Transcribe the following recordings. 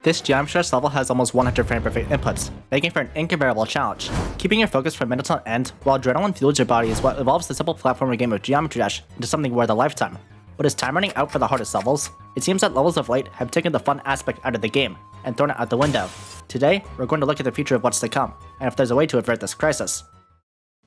This geometry level has almost 100 frame per frame inputs, making for an incomparable challenge. Keeping your focus from minutes on end while adrenaline fuels your body is what evolves the simple platformer game of Geometry Dash into something worth a lifetime. But is time running out for the hardest levels? It seems that levels of late have taken the fun aspect out of the game and thrown it out the window. Today, we're going to look at the future of what's to come, and if there's a way to avert this crisis.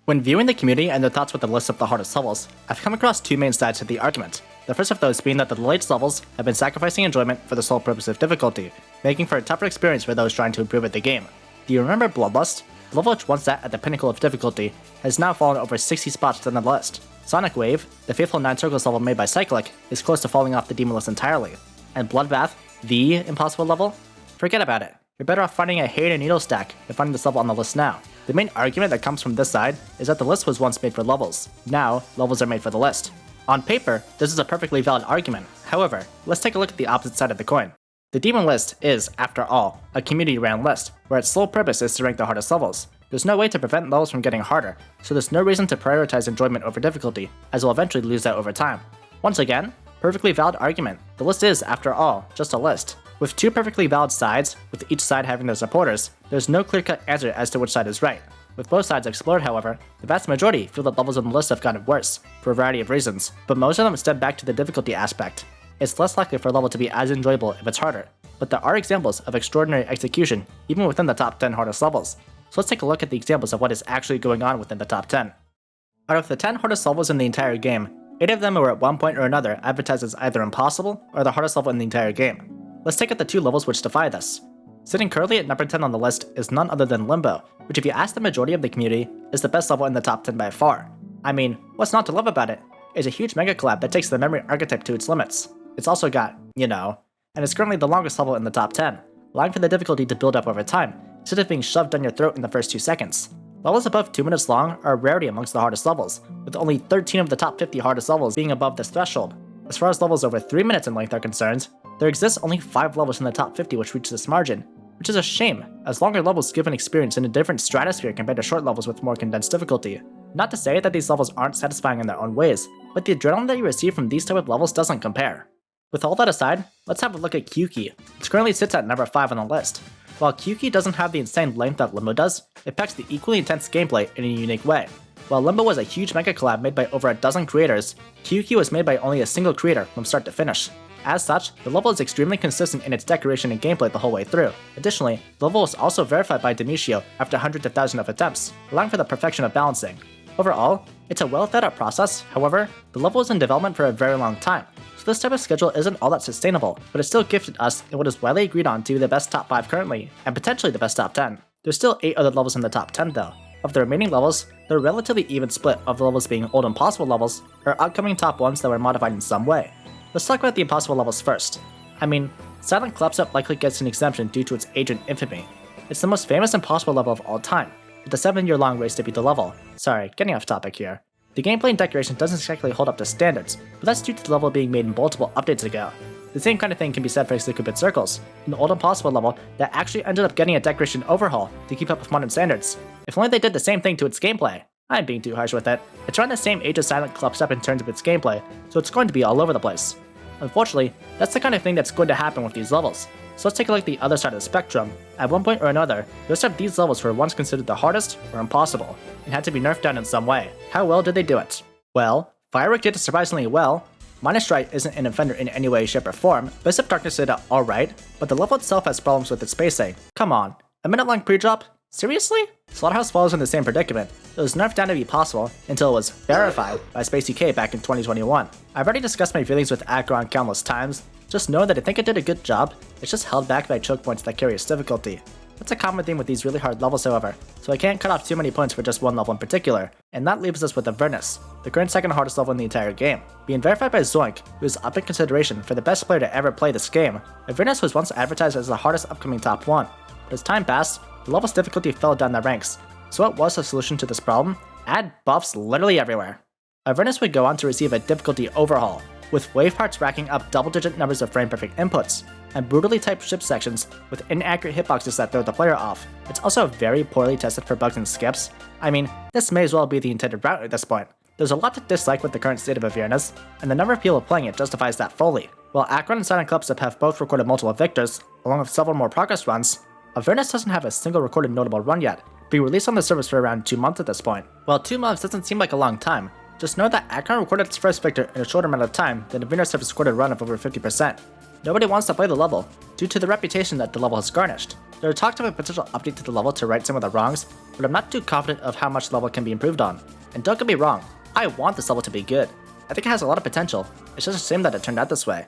When viewing the community and their thoughts with the list of the hardest levels, I've come across two main sides to the argument. The first of those being that the latest levels have been sacrificing enjoyment for the sole purpose of difficulty, making for a tougher experience for those trying to improve at the game. Do you remember Bloodlust? The level which once sat at the pinnacle of difficulty has now fallen over 60 spots on the list. Sonic Wave, the faithful 9 circles level made by Cyclic, is close to falling off the demon list entirely. And Bloodbath, the impossible level? Forget about it. You're better off finding a hay and a needle stack than finding this level on the list now. The main argument that comes from this side is that the list was once made for levels. Now, levels are made for the list. On paper, this is a perfectly valid argument. However, let's take a look at the opposite side of the coin. The demon list is, after all, a community-ran list, where its sole purpose is to rank the hardest levels. There's no way to prevent levels from getting harder, so there's no reason to prioritize enjoyment over difficulty, as we'll eventually lose that over time. Once again, perfectly valid argument. The list is, after all, just a list. With two perfectly valid sides, with each side having their supporters, there's no clear-cut answer as to which side is right. With both sides explored, however, the vast majority feel that levels on the list have gotten worse, for a variety of reasons, but most of them stem back to the difficulty aspect. It's less likely for a level to be as enjoyable if it's harder, but there are examples of extraordinary execution even within the top 10 hardest levels. So let's take a look at the examples of what is actually going on within the top 10. Out of the 10 hardest levels in the entire game, 8 of them were at one point or another advertised as either impossible or the hardest level in the entire game. Let's take out the two levels which defy this. Sitting currently at number 10 on the list is none other than Limbo, which if you ask the majority of the community, is the best level in the top 10 by far. I mean, what's not to love about it? It's a huge mega collab that takes the memory archetype to its limits. It's also got, and it's currently the longest level in the top 10, allowing for the difficulty to build up over time, instead of being shoved down your throat in the first 2 seconds. Levels above 2 minutes long are a rarity amongst the hardest levels, with only 13 of the top 50 hardest levels being above this threshold. As far as levels over 3 minutes in length are concerned, there exists only 5 levels in the top 50 which reach this margin, which is a shame, as longer levels give an experience in a different stratosphere compared to short levels with more condensed difficulty. Not to say that these levels aren't satisfying in their own ways, but the adrenaline that you receive from these type of levels doesn't compare. With all that aside, let's have a look at Q-Key, which currently sits at number 5 on the list. While Q-Key doesn't have the insane length that Limbo does, it packs the equally intense gameplay in a unique way. While Limbo was a huge mega collab made by over a dozen creators, Q-Key was made by only a single creator from start to finish. As such, the level is extremely consistent in its decoration and gameplay the whole way through. Additionally, the level was also verified by Demetrio after hundreds of thousands of attempts, allowing for the perfection of balancing. Overall, it's a well thought out process. However, the level was in development for a very long time, so this type of schedule isn't all that sustainable, but it still gifted us in what is widely agreed on to be the best top 5 currently, and potentially the best top 10. There's still 8 other levels in the top 10 though. Of the remaining levels, they're a relatively even split of the levels being old impossible levels, or upcoming top 1s that were modified in some way. Let's talk about the impossible levels first. I mean, Silent Collapse-Up likely gets an exemption due to its age and infamy. It's the most famous impossible level of all time, with a 7-year-long race to beat the level. Sorry, getting off topic here. The gameplay and decoration doesn't exactly hold up to standards, but that's due to the level being made multiple updates ago. The same kind of thing can be said for Cupid Circles, an old impossible level that actually ended up getting a decoration overhaul to keep up with modern standards. If only they did the same thing to its gameplay. I'm being too harsh with it. It's around the same age as Silent Collapse-Up in terms of its gameplay, so it's going to be all over the place. Unfortunately, that's the kind of thing that's going to happen with these levels. So let's take a look at the other side of the spectrum. At one point or another, the rest of these levels were once considered the hardest or impossible, and had to be nerfed down in some way. How well did they do it? Well, Firework did it surprisingly well. Minus Strike isn't an offender in any way, shape, or form. Best of Darkness did it alright, but the level itself has problems with its spacing. Come on, a minute-long pre-drop? Seriously? Slaughterhouse follows in the same predicament. It was nerfed down to be possible until it was verified by SpaceUK back in 2021. I've already discussed my feelings with Aggron countless times. Just know that I think it did a good job, it's just held back by choke points that carry its difficulty. That's a common theme with these really hard levels however, so I can't cut off too many points for just one level in particular, and that leaves us with Avernus, the current second hardest level in the entire game. Being verified by Zoink, who is up in consideration for the best player to ever play this game, Avernus was once advertised as the hardest upcoming top 1, but as time passed, the level's difficulty fell down the ranks, so what was the solution to this problem? Add buffs literally everywhere. Avernus would go on to receive a difficulty overhaul, with wave parts racking up double-digit numbers of frame-perfect inputs, and brutally typed ship sections with inaccurate hitboxes that throw the player off. It's also very poorly tested for bugs and skips. I mean, this may as well be the intended route at this point. There's a lot to dislike with the current state of Avernus, and the number of people playing it justifies that fully. While Akron and Silent Clubstep have both recorded multiple victors, along with several more progress runs, Avernus doesn't have a single recorded notable run yet, being released on the service for around 2 months at this point. While 2 months doesn't seem like a long time, just know that Akron recorded its first victor in a shorter amount of time than Avernus has recorded a run of over 50%. Nobody wants to play the level, due to the reputation that the level has garnished. There are talks of a potential update to the level to right some of the wrongs, but I'm not too confident of how much the level can be improved on. And don't get me wrong, I want this level to be good. I think it has a lot of potential, it's just a shame that it turned out this way.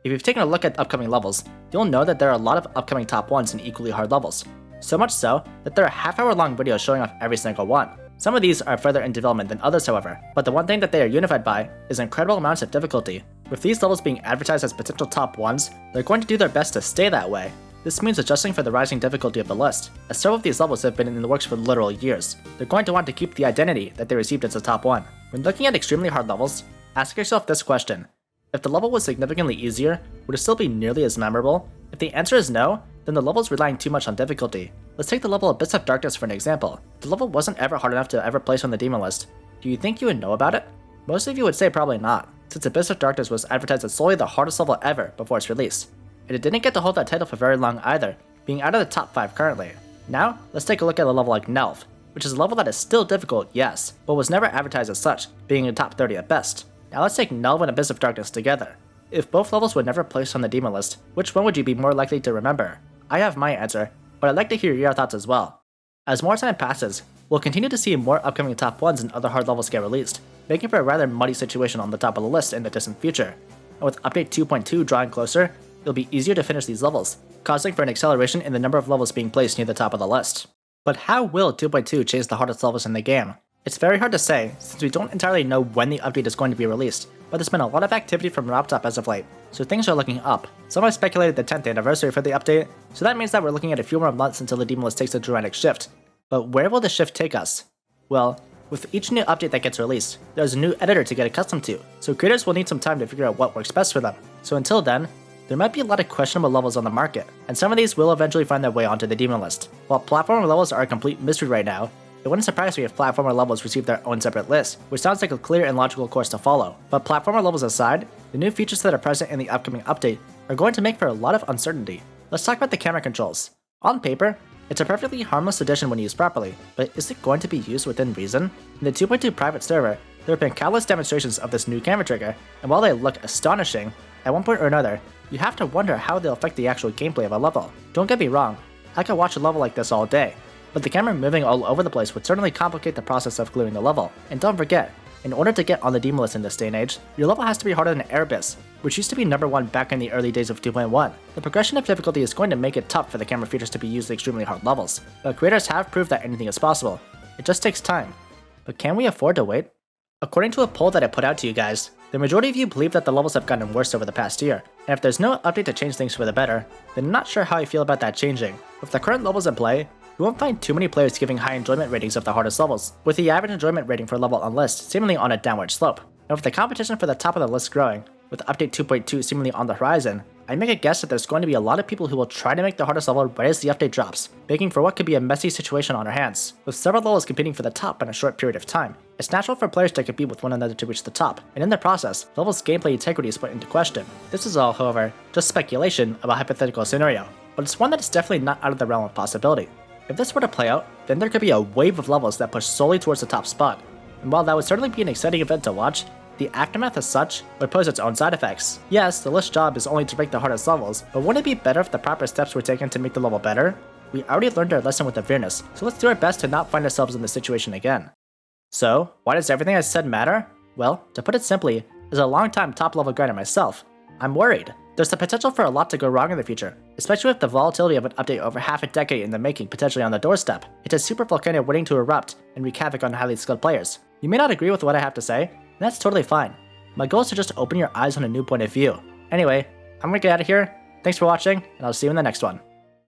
If you've taken a look at upcoming levels, you'll know that there are a lot of upcoming top 1s in equally hard levels. So much so, that there are half-hour long videos showing off every single one. Some of these are further in development than others however, but the one thing that they are unified by is incredible amounts of difficulty. With these levels being advertised as potential top 1s, they're going to do their best to stay that way. This means adjusting for the rising difficulty of the list, as several of these levels have been in the works for literal years. They're going to want to keep the identity that they received as a top 1. When looking at extremely hard levels, ask yourself this question. If the level was significantly easier, would it still be nearly as memorable? If the answer is no, then the level is relying too much on difficulty. Let's take the level Abyss of Darkness for an example. The level wasn't ever hard enough to ever place on the demon list. Do you think you would know about it? Most of you would say probably not, since Abyss of Darkness was advertised as solely the hardest level ever before its release. And it didn't get to hold that title for very long either, being out of the top 5 currently. Now, let's take a look at a level like Nelv, which is a level that is still difficult, yes, but was never advertised as such, being in top 30 at best. Now let's take Nelv and Abyss of Darkness together. If both levels were never placed on the demon list, which one would you be more likely to remember? I have my answer, but I'd like to hear your thoughts as well. As more time passes, we'll continue to see more upcoming top 1s and other hard levels get released, making for a rather muddy situation on the top of the list in the distant future. And with update 2.2 drawing closer, it'll be easier to finish these levels, causing for an acceleration in the number of levels being placed near the top of the list. But how will 2.2 change the hardest levels in the game? It's very hard to say, since we don't entirely know when the update is going to be released, but there's been a lot of activity from RobTop as of late, so things are looking up. Some have speculated the 10th anniversary for the update, so that means that we're looking at a few more months until the demon list takes a dramatic shift. But where will the shift take us? Well, with each new update that gets released, there's a new editor to get accustomed to, so creators will need some time to figure out what works best for them. So until then, there might be a lot of questionable levels on the market, and some of these will eventually find their way onto the demon list. While platformer levels are a complete mystery right now, it wouldn't surprise me if platformer levels receive their own separate list, which sounds like a clear and logical course to follow. But platformer levels aside, the new features that are present in the upcoming update are going to make for a lot of uncertainty. Let's talk about the camera controls. On paper, it's a perfectly harmless addition when used properly, but is it going to be used within reason? In the 2.2 private server, there have been countless demonstrations of this new camera trigger, and while they look astonishing, at one point or another, you have to wonder how they'll affect the actual gameplay of a level. Don't get me wrong, I could watch a level like this all day, but the camera moving all over the place would certainly complicate the process of clearing the level. And don't forget, in order to get on the demon list in this day and age, your level has to be harder than Erebus, which used to be number 1 back in the early days of 2.1. The progression of difficulty is going to make it tough for the camera features to be used in extremely hard levels, but creators have proved that anything is possible. It just takes time. But can we afford to wait? According to a poll that I put out to you guys, the majority of you believe that the levels have gotten worse over the past year, and if there's no update to change things for the better, then I'm not sure how I feel about that changing. With the current levels in play, you won't find too many players giving high enjoyment ratings of the hardest levels, with the average enjoyment rating for a level on list seemingly on a downward slope. And with the competition for the top of the list growing, with update 2.2 seemingly on the horizon, I make a guess that there's going to be a lot of people who will try to make the hardest level right as the update drops, making for what could be a messy situation on our hands. With several levels competing for the top in a short period of time, it's natural for players to compete with one another to reach the top, and in the process, the level's gameplay integrity is put into question. This is all, however, just speculation of a hypothetical scenario, but it's one that is definitely not out of the realm of possibility. If this were to play out, then there could be a wave of levels that push solely towards the top spot, and while that would certainly be an exciting event to watch, the aftermath as such would pose its own side effects. Yes, the list job is only to rank the hardest levels, but wouldn't it be better if the proper steps were taken to make the level better? We already learned our lesson with Avernus, so let's do our best to not find ourselves in this situation again. So, why does everything I said matter? Well, to put it simply, as a long-time top-level grinder myself, I'm worried. There's the potential for a lot to go wrong in the future, especially with the volatility of an update over half a decade in the making potentially on the doorstep. It's a super volcano waiting to erupt and wreak havoc on highly skilled players. You may not agree with what I have to say, and that's totally fine. My goal is to just open your eyes on a new point of view. Anyway, I'm gonna get out of here. Thanks for watching, and I'll see you in the next one.